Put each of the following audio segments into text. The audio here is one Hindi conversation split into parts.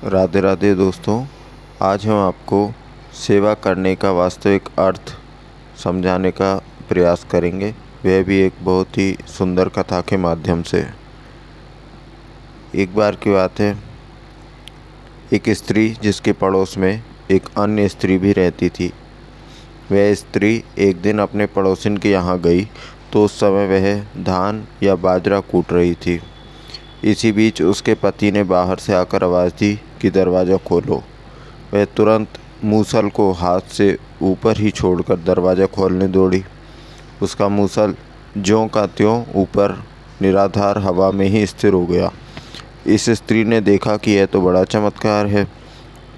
राधे राधे दोस्तों। आज हम आपको सेवा करने का वास्तविक अर्थ समझाने का प्रयास करेंगे, वह भी एक बहुत ही सुंदर कथा के माध्यम से। एक बार की बात है, एक स्त्री जिसके पड़ोस में एक अन्य स्त्री भी रहती थी। वह स्त्री एक दिन अपने पड़ोसिन के यहाँ गई तो उस समय वह धान या बाजरा कूट रही थी। इसी बीच उसके पति ने बाहर से आकर आवाज़ दी कि दरवाज़ा खोलो। वह तुरंत मूसल को हाथ से ऊपर ही छोड़कर दरवाज़ा खोलने दौड़ी। उसका मूसल ज्यों का त्यों ऊपर निराधार हवा में ही स्थिर हो गया। इस स्त्री ने देखा कि यह तो बड़ा चमत्कार है,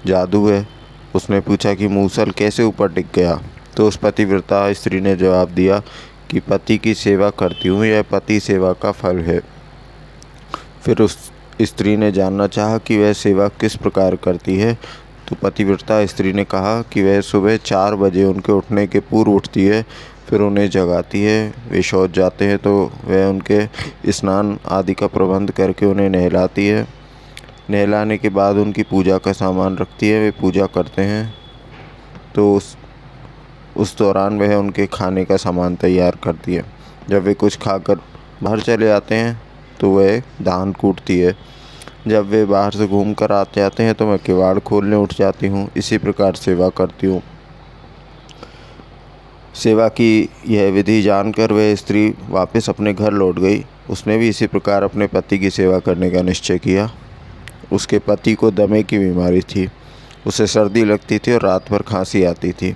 जादू है। उसने पूछा कि मूसल कैसे ऊपर टिक गया। तो उस पतिव्रता स्त्री ने जवाब दिया कि पति की सेवा करती हूँ, यह पति सेवा का फल है। फिर उस स्त्री ने जानना चाहा कि वह सेवा किस प्रकार करती है। तो पतिव्रता स्त्री ने कहा कि वह सुबह 4 बजे उनके उठने के पूर्व उठती है, फिर उन्हें जगाती है। वे शौच जाते हैं तो वह उनके स्नान आदि का प्रबंध करके उन्हें नहलाती है। नहलाने के बाद उनकी पूजा का सामान रखती है, वे पूजा करते हैं। तो उस दौरान वह उनके खाने का सामान तैयार करती है। जब वे कुछ खाकर बाहर चले आते हैं तो वह धान कूटती है। जब वे बाहर से घूम कर आते आते हैं तो मैं किवाड़ खोलने उठ जाती हूँ। इसी प्रकार सेवा करती हूँ। सेवा की यह विधि जानकर वह स्त्री वापस अपने घर लौट गई। उसने भी इसी प्रकार अपने पति की सेवा करने का निश्चय किया। उसके पति को दमे की बीमारी थी, उसे सर्दी लगती थी और रात भर खांसी आती थी।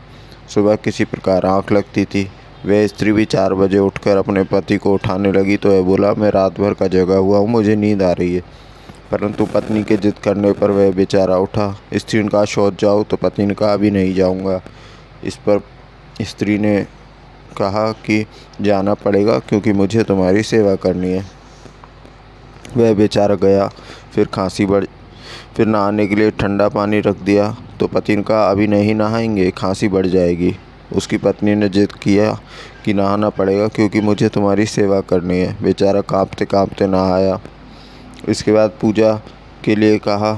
सुबह किसी प्रकार आँख लगती थी। वह स्त्री भी 4 बजे उठकर अपने पति को उठाने लगी तो वह बोला, मैं रात भर का जगा हुआ हूँ, मुझे नींद आ रही है। परंतु पत्नी के जिद करने पर वह बेचारा उठा। स्त्री ने कहा, शौच जाओ, तो पति ने कहा, अभी नहीं जाऊँगा। इस पर स्त्री ने कहा कि जाना पड़ेगा क्योंकि मुझे तुम्हारी सेवा करनी है। वह बेचारा गया। फिर नहाने के लिए ठंडा पानी रख दिया तो पति ने कहा, अभी नहीं नहाएंगे, खांसी बढ़ जाएगी। उसकी पत्नी ने जिद किया कि नहाना पड़ेगा क्योंकि मुझे तुम्हारी सेवा करनी है। बेचारा कांपते कांपते नहाया। इसके बाद पूजा के लिए कहा,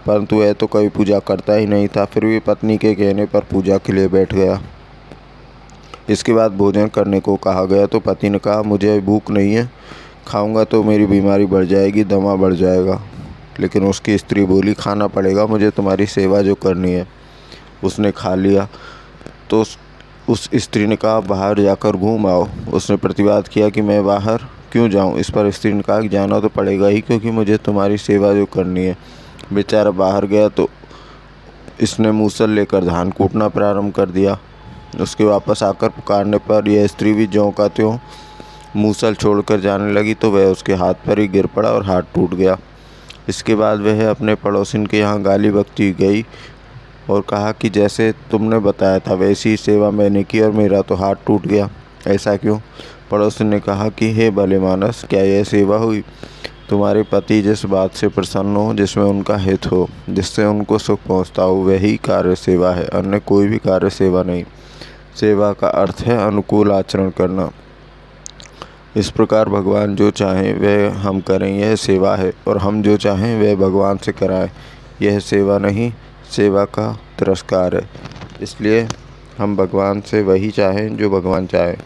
परंतु वह तो कभी पूजा करता ही नहीं था। फिर भी पत्नी के कहने पर पूजा के लिए बैठ गया। इसके बाद भोजन करने को कहा गया तो पति ने कहा, मुझे भूख नहीं है, खाऊंगा तो मेरी बीमारी बढ़ जाएगी, दमा बढ़ जाएगा। लेकिन उसकी स्त्री बोली, खाना पड़ेगा, मुझे तुम्हारी सेवा जो करनी है। उसने खा लिया तो उस स्त्री ने कहा, बाहर जाकर घूम आओ। उसने प्रतिवाद किया कि मैं बाहर क्यों जाऊं। इस पर स्त्री ने कहा कि जाना तो पड़ेगा ही क्योंकि मुझे तुम्हारी सेवा जो करनी है। बेचारा बाहर गया तो इसने मूसल लेकर धान कूटना प्रारंभ कर दिया। उसके वापस आकर पुकारने पर यह स्त्री भी ज्यों का त्यों मूसल छोड़कर जाने लगी तो वह उसके हाथ पर ही गिर पड़ा और हाथ टूट गया। इसके बाद वह अपने पड़ोसिन के यहाँ गाली बकती गई और कहा कि जैसे तुमने बताया था वैसी सेवा मैंने की और मेरा तो हाथ टूट गया, ऐसा क्यों। पड़ोसिन ने कहा कि हे भले मानस, क्या यह सेवा हुई। तुम्हारे पति जिस बात से प्रसन्न हो, जिसमें उनका हित हो, जिससे उनको सुख पहुँचता हो, वही कार्य सेवा है, अन्य कोई भी कार्य सेवा नहीं। सेवा का अर्थ है अनुकूल आचरण करना। इस प्रकार भगवान जो चाहें वह हम करें, यह सेवा है, और हम जो चाहें वह भगवान से कराएं, यह सेवा नहीं, सेवा का तिरस्कार है। इसलिए हम भगवान से वही चाहें जो भगवान चाहे।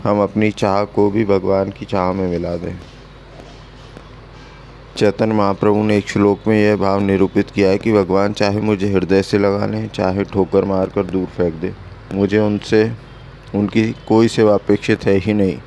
हम अपनी चाह को भी भगवान की चाह में मिला दें। चैतन्य महाप्रभु ने एक श्लोक में यह भाव निरूपित किया है कि भगवान चाहे मुझे हृदय से लगा लें, चाहे ठोकर मारकर दूर फेंक दे, मुझे उनकी कोई सेवा अपेक्षित है ही नहीं।